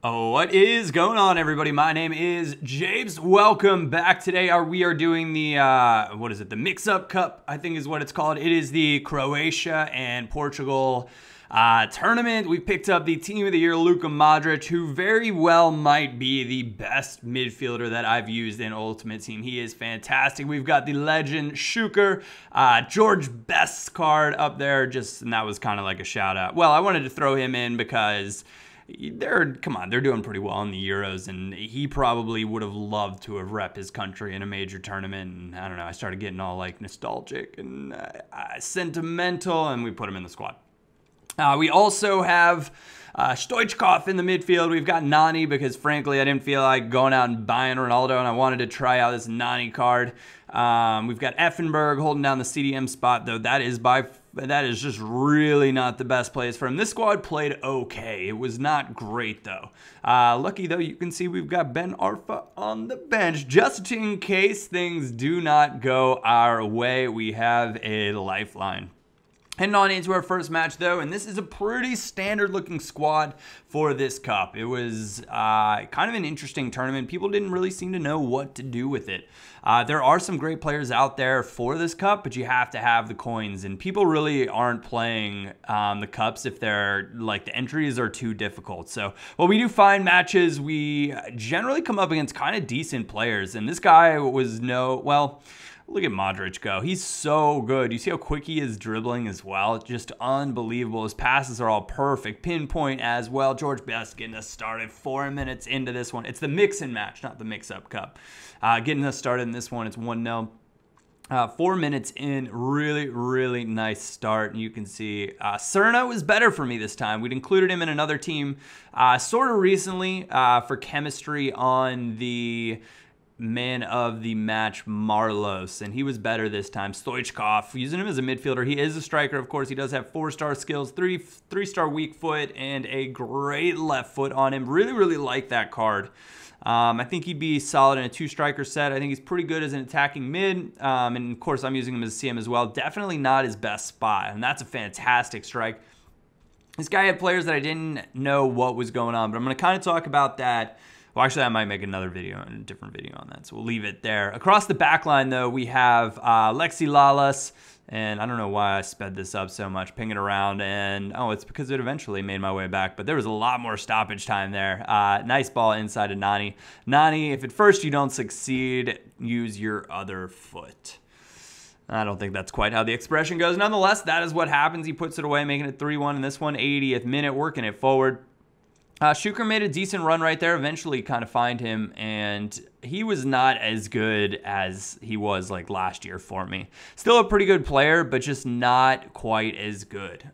Oh, what is going on, everybody? My name is Japes. Welcome back. Today we are doing the, the Mix-Up Cup, I think is what it's called. It is the Croatia and Portugal tournament. We picked up the Team of the Year, Luka Modric, who very well might be the best midfielder that I've used in Ultimate Team. He is fantastic. We've got the legend Shuker, George Best's card up there, and that was kind of like a shout out. Well, I wanted to throw him in because they're doing pretty well in the Euros, and he probably would have loved to have rep his country in a major tournament. And I don't know, I started getting all like nostalgic and sentimental, and we put him in the squad. We also have Stoichkov in the midfield. We've got Nani because, frankly, I didn't feel like going out and buying Ronaldo, and I wanted to try out this Nani card. We've got Effenberg holding down the CDM spot, though that is just really not the best place for him. This squad played okay. It was not great, though. Lucky, though, you can see we've got Ben Arfa on the bench. Just in case things do not go our way, we have a lifeline. Heading on into our first match, though, and this is a pretty standard-looking squad for this cup. It was kind of an interesting tournament. People didn't really seem to know what to do with it. There are some great players out there for this cup, but you have to have the coins, and people really aren't playing the cups if they're, like, the entries are too difficult. So when we do find matches, we generally come up against kind of decent players, and this guy was look at Modric go. He's so good. You see how quick he is dribbling as well? Just unbelievable. His passes are all perfect. Pinpoint as well. George Best getting us started 4 minutes into this one. It's the mix-and match, not the mix-up cup. Getting us started in this one. It's 1-0. 4 minutes in, really nice start. And you can see Cerna was better for me this time. We'd included him in another team sort of recently for chemistry on the man of the match Marlos, and he was better this time. Stoichkov, using him as a midfielder. He is a striker, of course. He does have 4-star skills, three-star weak foot, and a great left foot on him. Really like that card. I think he'd be solid in a 2-striker set. I think he's pretty good as an attacking mid, and of course I'm using him as a CM as well. Definitely not his best spot, and that's a fantastic strike. This guy had players that I didn't know what was going on, but I'm going to kind of talk about that. Well, actually, I might make another video and a different video on that, so we'll leave it there. Across the back line, though, we have Lexi Lalas, and I don't know why I sped this up so much, pinging around, and it's because it eventually made my way back, but there was a lot more stoppage time there. Nice ball inside of Nani. Nani, if at first you don't succeed, use your other foot. I don't think that's quite how the expression goes. Nonetheless, that is what happens. He puts it away, making it 3-1 in this one, 80th minute, working it forward. Shuker made a decent run right there, eventually kind of find him, and he was not as good as he was like last year for me. Still a pretty good player, but just not quite as good.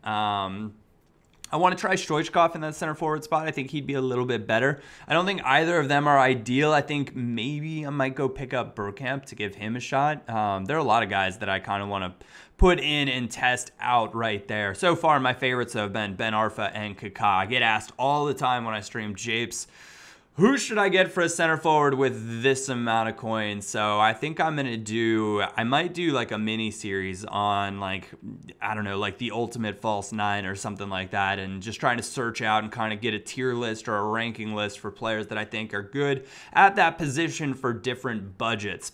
I want to try Stoichkov in that center forward spot. I think he'd be a little bit better. I don't think either of them are ideal. I think maybe I might go pick up Bergkamp to give him a shot. There are a lot of guys that I kind of want to put in and test out right there. So far, my favorites have been Ben Arfa and Kaká. I get asked all the time when I stream Japes, who should I get for a center forward with this amount of coins? So I think I might do like a mini series on like, I don't know, like the ultimate false 9 or something like that, and just trying to search out and kind of get a tier list or a ranking list for players that I think are good at that position for different budgets.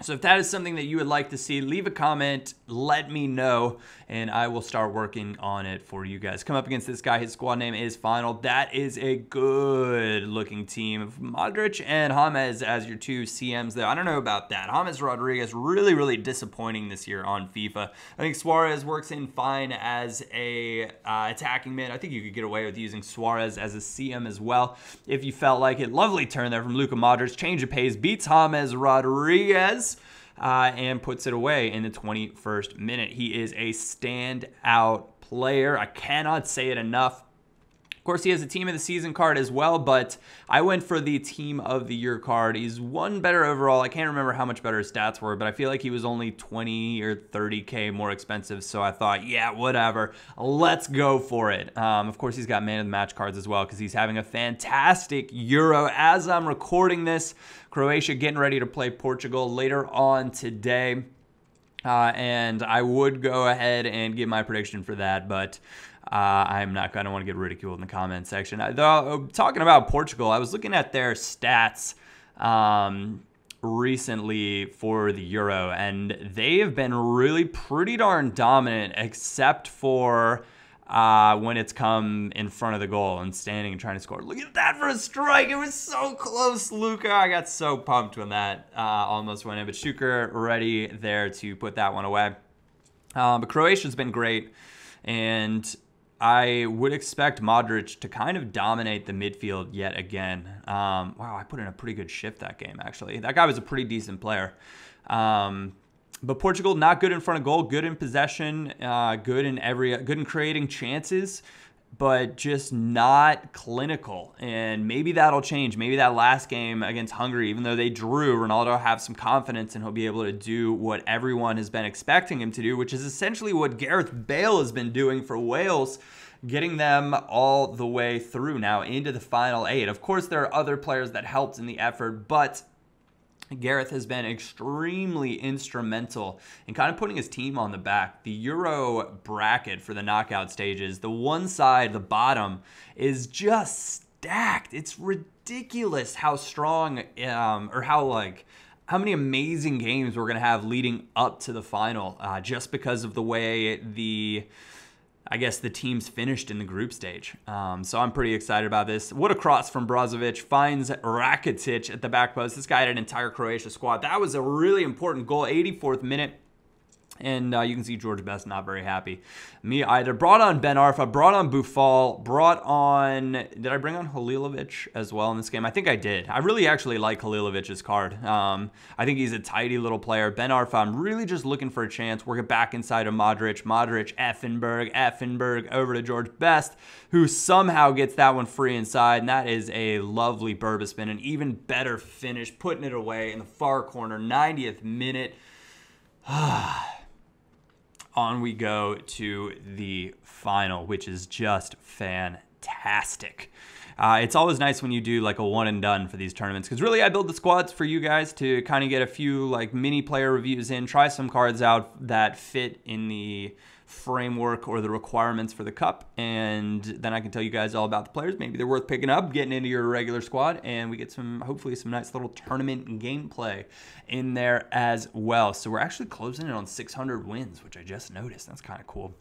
So if that is something that you would like to see, leave a comment, let me know, and I will start working on it for you guys. Come up against this guy. His squad name is Final. That is a good-looking team of Modric and James as your 2 CMs, though. I don't know about that. James Rodriguez, really disappointing this year on FIFA. I think Suarez works in fine as a attacking mid. I think you could get away with using Suarez as a CM as well if you felt like it. Lovely turn there from Luka Modric. Change of pace, beats James Rodriguez. And puts it away in the 21st minute. He is a standout player. I cannot say it enough. Of course, he has a Team of the Season card as well, but I went for the Team of the Year card. He's one better overall. I can't remember how much better his stats were, but I feel like he was only 20 or 30K more expensive, so I thought, yeah, whatever. Let's go for it. Of course, he's got Man of the Match cards as well because he's having a fantastic Euro. As I'm recording this, Croatia getting ready to play Portugal later on today. And I would go ahead and give my prediction for that, but I'm not going to want to get ridiculed in the comment section. Though, talking about Portugal, I was looking at their stats recently for the Euro, and they have been really pretty darn dominant, except for when it's come in front of the goal and standing and trying to score. Look at that for a strike. It was so close, Luka. I got so pumped when that almost went in, but Schuker ready there to put that one away. But Croatia's been great, and I would expect Modric to kind of dominate the midfield yet again. Wow, I put in a pretty good shift that game, actually. That guy was a pretty decent player. But Portugal, not good in front of goal, good in possession, good in creating chances, but just not clinical. And maybe that'll change. Maybe that last game against Hungary, even though they drew, Ronaldo will have some confidence and he'll be able to do what everyone has been expecting him to do, which is essentially what Gareth Bale has been doing for Wales, getting them all the way through now into the final 8. Of course, there are other players that helped in the effort, but Gareth has been extremely instrumental in kind of putting his team on the back. The Euro bracket for the knockout stages, the one side, the bottom, is just stacked. It's ridiculous how strong or how many amazing games we're going to have leading up to the final just because of the way I guess the teams finished in the group stage. So I'm pretty excited about this. What a cross from Brozovic. Finds Rakitic at the back post. This guy had an entire Croatia squad. That was a really important goal. 84th minute. And you can see George Best not very happy. Me either. Brought on Ben Arfa, brought on Buffal, brought on... Did I bring on Halilovic as well in this game? I think I did. I really actually like Halilovic's card. I think he's a tidy little player. Ben Arfa, I'm really just looking for a chance. Work it back inside of Modric. Modric, Effenberg, over to George Best, who somehow gets that one free inside. And that is a lovely Burba spin. An even better finish, putting it away in the far corner. 90th minute. On we go to the final, which is just fantastic. It's always nice when you do like a one and done for these tournaments, because really I build the squads for you guys to kind of get a few like mini player reviews in, try some cards out that fit in the framework or the requirements for the cup, and then I can tell you guys all about the players. Maybe they're worth picking up, getting into your regular squad, and we get some, hopefully some nice little tournament gameplay in there as well. So we're actually closing in on 600 wins, which I just noticed. That's kind of cool.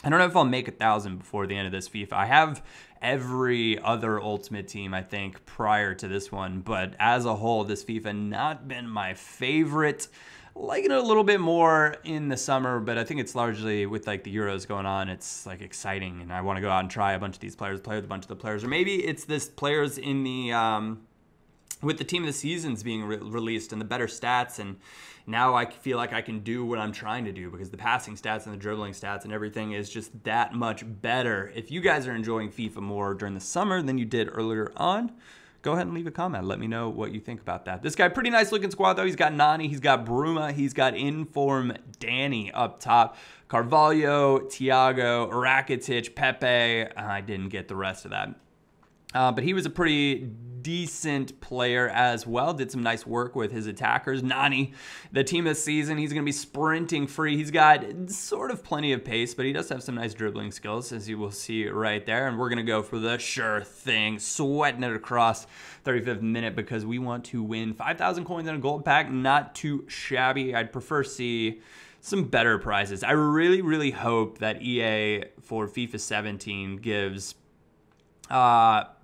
I don't know if I'll make 1,000 before the end of this FIFA. I have every other Ultimate Team, I think, prior to this one, but as a whole, this FIFA not been my favorite. Liking it a little bit more in the summer, but I think it's largely with like the Euros going on, it's like exciting, and I want to go out and try a bunch of these players, play with a bunch of the players, or maybe it's this players in the with the team of the seasons being released and the better stats, and now I feel like I can do what I'm trying to do because the passing stats and the dribbling stats and everything is just that much better. If you guys are enjoying FIFA more during the summer than you did earlier on, go ahead and leave a comment. Let me know what you think about that. This guy, pretty nice looking squad though. He's got Nani, he's got Bruma, he's got Inform Danny up top. Carvalho, Thiago, Rakitic, Pepe. I didn't get the rest of that. But he was a pretty decent player as well. Did some nice work with his attackers. Nani, the team this season, he's going to be sprinting free. He's got sort of plenty of pace, but he does have some nice dribbling skills, as you will see right there. And we're going to go for the sure thing, sweating it across 35th minute because we want to win 5,000 coins in a gold pack. Not too shabby. I'd prefer see some better prizes. I really, really hope that EA for FIFA 17 gives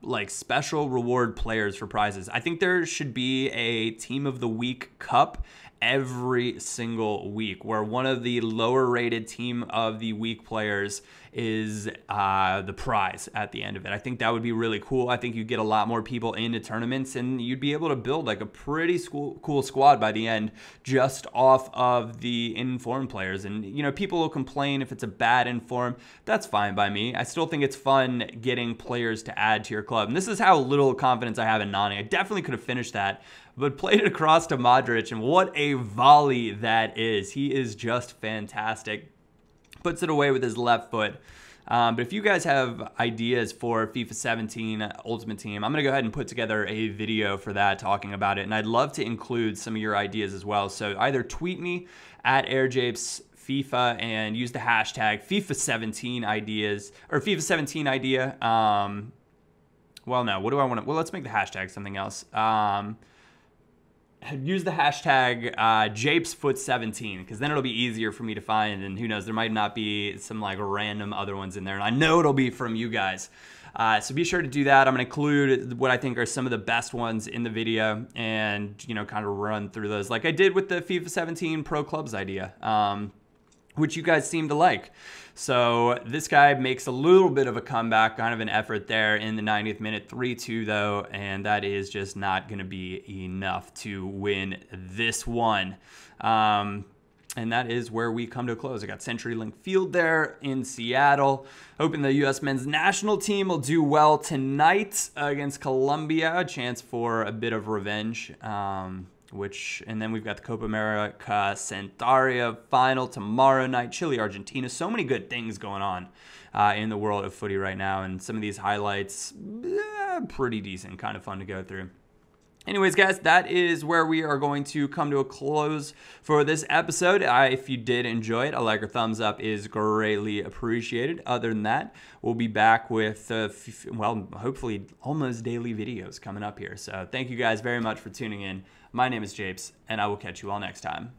like special reward players for prizes. I think there should be a Team of the Week cup every single week where one of the lower rated Team of the Week players is the prize at the end of it. I think that would be really cool. I think you'd get a lot more people into tournaments and you'd be able to build like a pretty cool squad by the end just off of the informed players. And you know, people will complain if it's a bad inform. That's fine by me. I still think it's fun getting players to add to your club. And this is how little confidence I have in Nani. I definitely could have finished that, but played it across to Modric, and what a volley that is. He is just fantastic. Puts it away with his left foot. But if you guys have ideas for FIFA 17 Ultimate Team, I'm going to go ahead and put together a video for that talking about it. And I'd love to include some of your ideas as well. So either tweet me at AirJapes FIFA and use the hashtag FIFA17 ideas or FIFA17 idea. Well, no, what do I want to? Well, let's make the hashtag something else. Use the hashtag JapesFoot17 because then it'll be easier for me to find, and who knows, there might not be some like random other ones in there, and I know it'll be from you guys. So be sure to do that. I'm going to include what I think are some of the best ones in the video and, you know, kind of run through those like I did with the FIFA 17 Pro Clubs idea, which you guys seem to like. So this guy makes a little bit of a comeback, kind of an effort there in the 90th minute, 3-2 though, and that is just not going to be enough to win this one. And that is where we come to a close. I got CenturyLink Field there in Seattle. Hoping the U.S. men's national team will do well tonight against Colombia. A chance for a bit of revenge. And then we've got the Copa America Centenario final tomorrow night. Chile, Argentina. So many good things going on in the world of footy right now. And some of these highlights, pretty decent, kind of fun to go through. Anyways, guys, that is where we are going to come to a close for this episode. If you did enjoy it, a like or thumbs up is greatly appreciated. Other than that, we'll be back with, well, hopefully almost daily videos coming up here. So thank you guys very much for tuning in. My name is Japes, and I will catch you all next time.